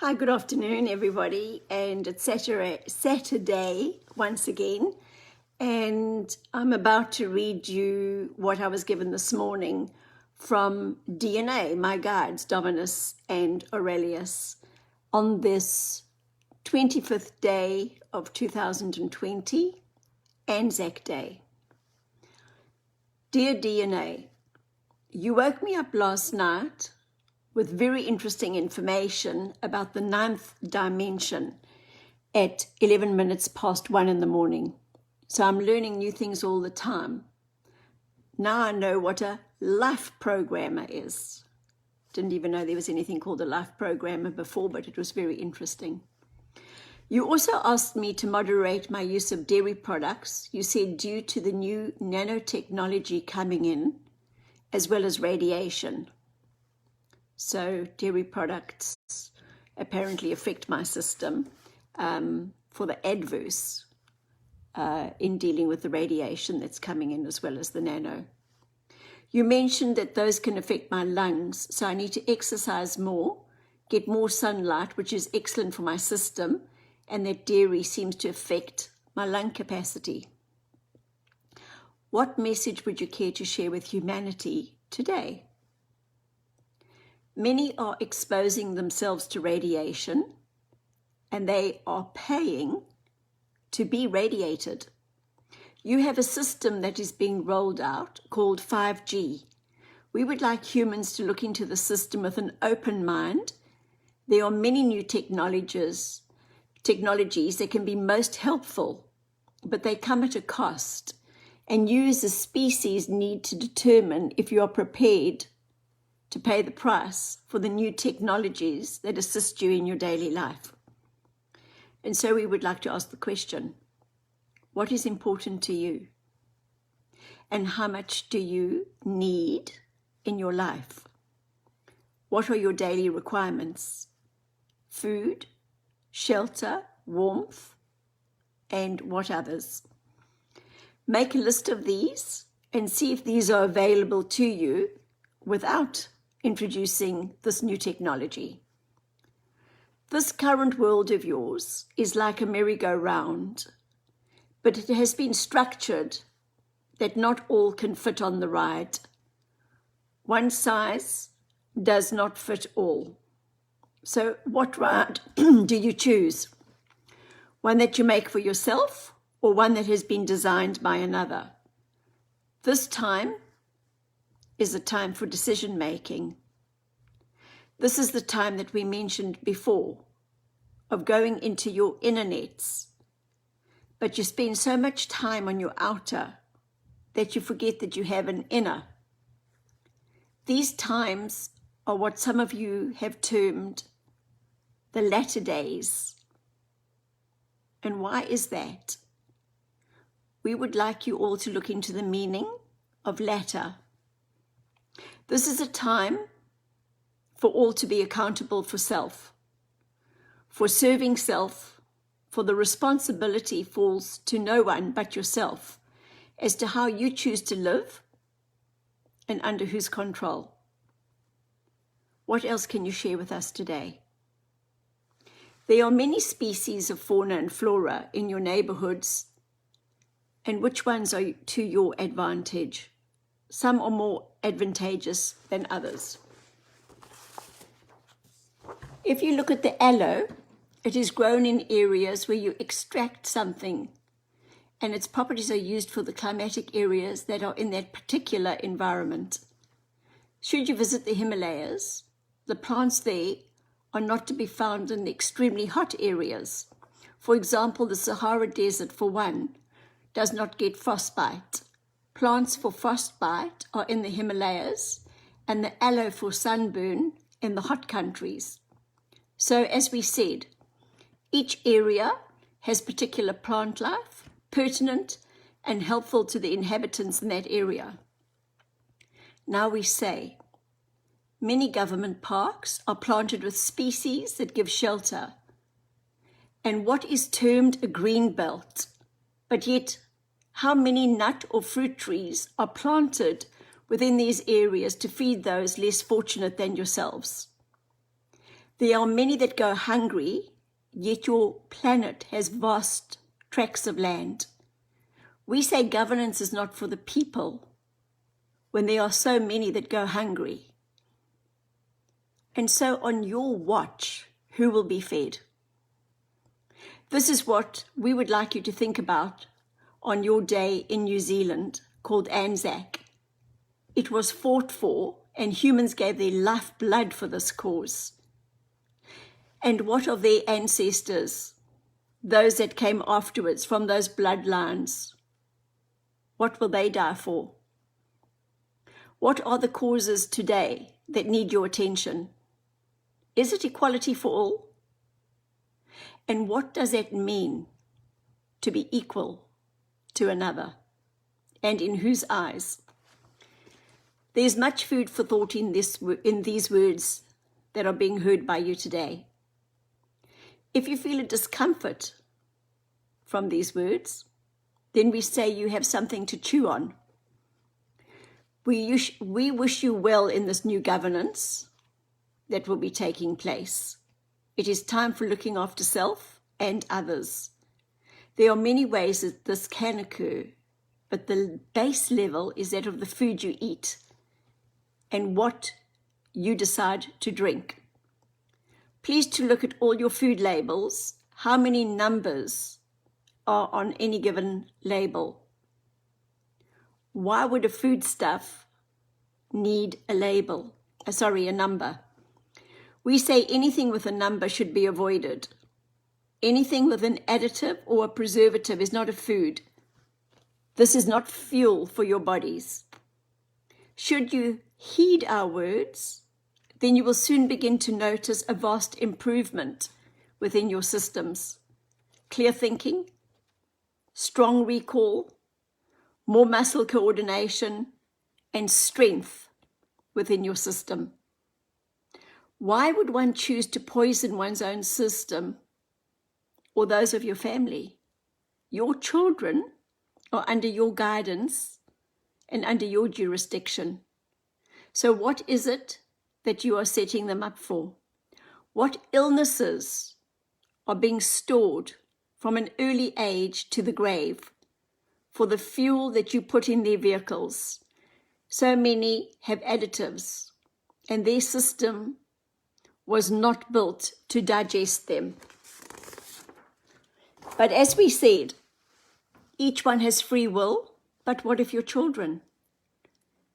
Hi, good afternoon, everybody. And it's Saturday once again. And I'm about to read you what I was given this morning from DNA, my guides, Dominus and Aurelius, on this 25th day of 2020, Anzac Day. Dear DNA, you woke me up last night with very interesting information about the 9th dimension at 11 minutes past 1 in the morning. So I'm learning new things all the time. Now I know what a life programmer is. Didn't even know there was anything called a life programmer before, but it was very interesting. You also asked me to moderate my use of dairy products. You said due to the new nanotechnology coming in, as well as radiation. So dairy products apparently affect my system for the adverse in dealing with the radiation that's coming in as well as the nano. You mentioned that those can affect my lungs, so I need to exercise more, get more sunlight, which is excellent for my system, and that dairy seems to affect my lung capacity. What message would you care to share with humanity today? Many are exposing themselves to radiation, and they are paying to be radiated. You have a system that is being rolled out called 5G. We would like humans to look into the system with an open mind. There are many new technologies that can be most helpful, but they come at a cost, and you as a species need to determine if you are prepared to pay the price for the new technologies that assist you in your daily life. And so we would like to ask the question, what is important to you? And how much do you need in your life? What are your daily requirements? Food, shelter, warmth, and what others? Make a list of these and see if these are available to you without introducing this new technology. This current world of yours is like a merry-go-round, but it has been structured that not all can fit on the ride. One size does not fit all. So what ride do you choose? One that you make for yourself or one that has been designed by another? This time is a time for decision making. This is the time that we mentioned before of going into your inner nets, but you spend so much time on your outer that you forget that you have an inner. These times are what some of you have termed the latter days. And why is that? We would like you all to look into the meaning of latter. This is a time for all to be accountable for self, for serving self, for the responsibility falls to no one but yourself as to how you choose to live and under whose control. What else can you share with us today? There are many species of fauna and flora in your neighborhoods, and which ones are to your advantage? Some are more advantageous than others. If you look at the aloe, it is grown in areas where you extract something, and its properties are used for the climatic areas that are in that particular environment. Should you visit the Himalayas, the plants there are not to be found in the extremely hot areas. For example, the Sahara Desert, for one, does not get frostbite. Plants for frostbite are in the Himalayas, and the aloe for sunburn in the hot countries. So as we said, each area has particular plant life, pertinent and helpful to the inhabitants in that area. Now we say, many government parks are planted with species that give shelter, and what is termed a green belt, but yet how many nut or fruit trees are planted within these areas to feed those less fortunate than yourselves? There are many that go hungry, yet your planet has vast tracts of land. We say governance is not for the people when there are so many that go hungry. And so on your watch, who will be fed? This is what we would like you to think about on your day in New Zealand called Anzac. It was fought for, and humans gave their lifeblood for this cause. And what of their ancestors, those that came afterwards from those bloodlines? What will they die for? What are the causes today that need your attention? Is it equality for all? And what does that mean to be equal to another? And in whose eyes? There's much food for thought in these words that are being heard by you today. If you feel a discomfort from these words, then we say you have something to chew on. We wish you well in this new governance that will be taking place. It is time for looking after self and others. There are many ways that this can occur, but the base level is that of the food you eat and what you decide to drink. Please to look at all your food labels, how many numbers are on any given label. Why would a foodstuff need a label? A number. We say anything with a number should be avoided. Anything with an additive or a preservative is not a food. This is not fuel for your bodies. Should you heed our words, then you will soon begin to notice a vast improvement within your systems. Clear thinking, strong recall, more muscle coordination, and strength within your system. Why would one choose to poison one's own system or those of your family? Your children are under your guidance and under your jurisdiction. So what is it that you are setting them up for? What illnesses are being stored from an early age to the grave for the fuel that you put in their vehicles? So many have additives, and their system was not built to digest them. But as we said, each one has free will, but what of your children?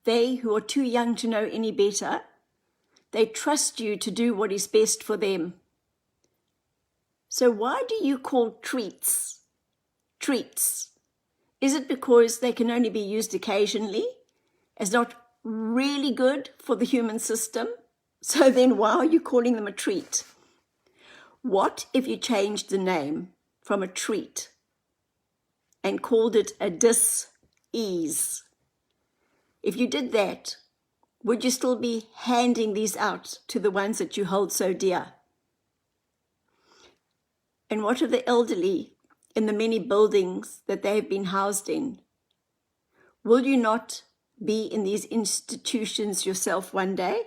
They who are too young to know any better, they trust you to do what is best for them. So why do you call treats treats? Is it because they can only be used occasionally, as not really good for the human system? So then why are you calling them a treat? What if you changed the name from a treat and called it a dis-ease? If you did that, would you still be handing these out to the ones that you hold so dear? And what of the elderly in the many buildings that they have been housed in? Will you not be in these institutions yourself one day?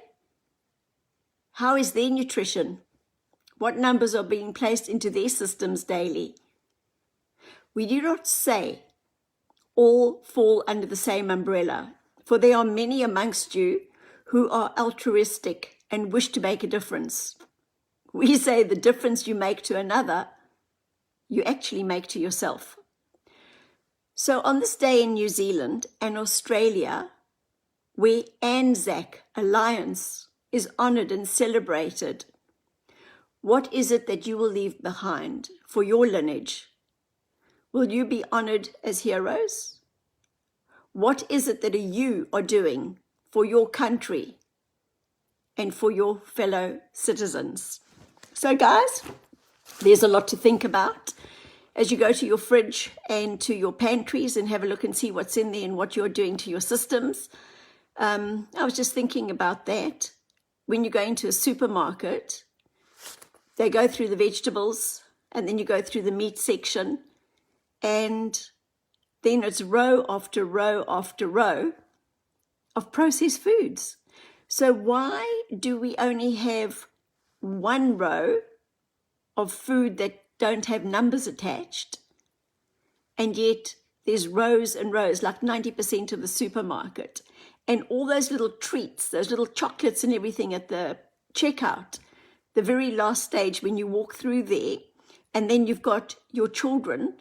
How is their nutrition? What numbers are being placed into their systems daily? We do not say all fall under the same umbrella, for there are many amongst you who are altruistic and wish to make a difference. We say the difference you make to another, you actually make to yourself. So on this day in New Zealand and Australia, where Anzac Alliance is honoured and celebrated, what is it that you will leave behind for your lineage? Will you be honoured as heroes? What is it that you are doing for your country and for your fellow citizens? So guys, there's a lot to think about as you go to your fridge and to your pantries and have a look and see what's in there and what you're doing to your systems. I was just thinking about that. When you go into a supermarket, they go through the vegetables and then you go through the meat section, and then it's row after row after row of processed foods. So why do we only have one row of food that don't have numbers attached, and yet there's rows and rows, like 90% of the supermarket, and all those little treats, those little chocolates and everything at the checkout, the very last stage when you walk through there, and then you've got your children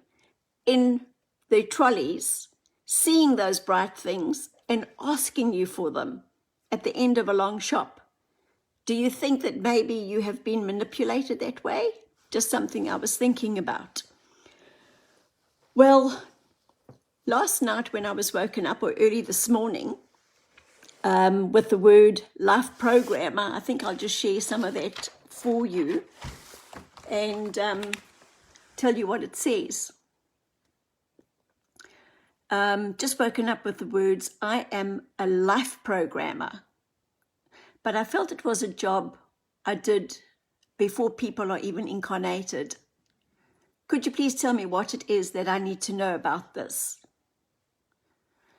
in their trolleys seeing those bright things and asking you for them at the end of a long shop. Do you think that maybe you have been manipulated that way? Just something I was thinking about. Well, last night when I was woken up, or early this morning, with the word life programmer, I think I'll just share some of that for you and tell you what it says. Just woken up with the words, I am a life programmer. But I felt it was a job I did before people are even incarnated. Could you please tell me what it is that I need to know about this?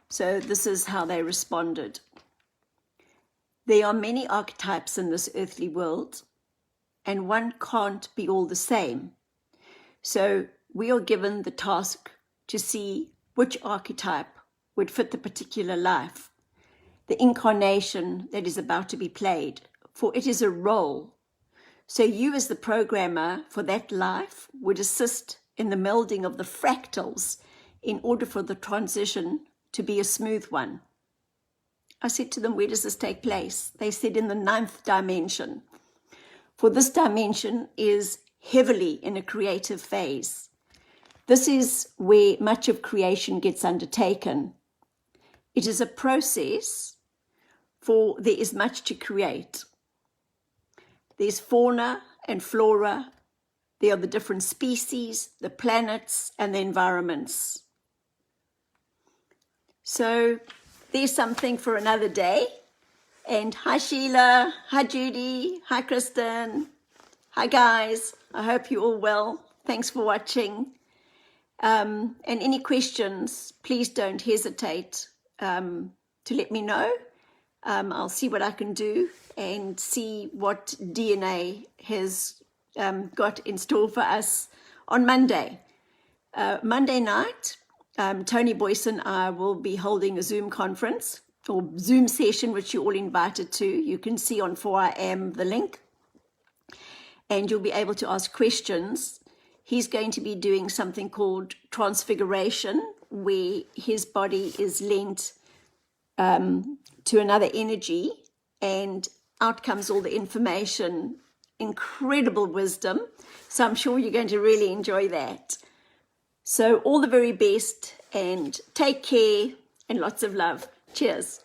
So this is how they responded. There are many archetypes in this earthly world, and one can't be all the same. So we are given the task to see which archetype would fit the particular life, the incarnation that is about to be played, for it is a role. So you as the programmer for that life would assist in the melding of the fractals in order for the transition to be a smooth one. I said to them, where does this take place? They said in the 9th dimension. For this dimension is heavily in a creative phase. This is where much of creation gets undertaken. It is a process, for there is much to create. There's fauna and flora. There are the different species, the planets, and the environments. So there's something for another day. And hi Sheila, hi Judy, hi Kristen, hi guys. I hope you're all well. Thanks for watching. And any questions, please don't hesitate to let me know. I'll see what I can do and see what DNA has got in store for us on Monday. Monday night, Tony Boyce and I will be holding a Zoom conference or Zoom session, which you're all invited to. You can see on 4am the link, and you'll be able to ask questions. He's going to be doing something called transfiguration, where his body is lent to another energy, and out comes all the information, incredible wisdom. So I'm sure you're going to really enjoy that. So all the very best, and take care, and lots of love. Cheers.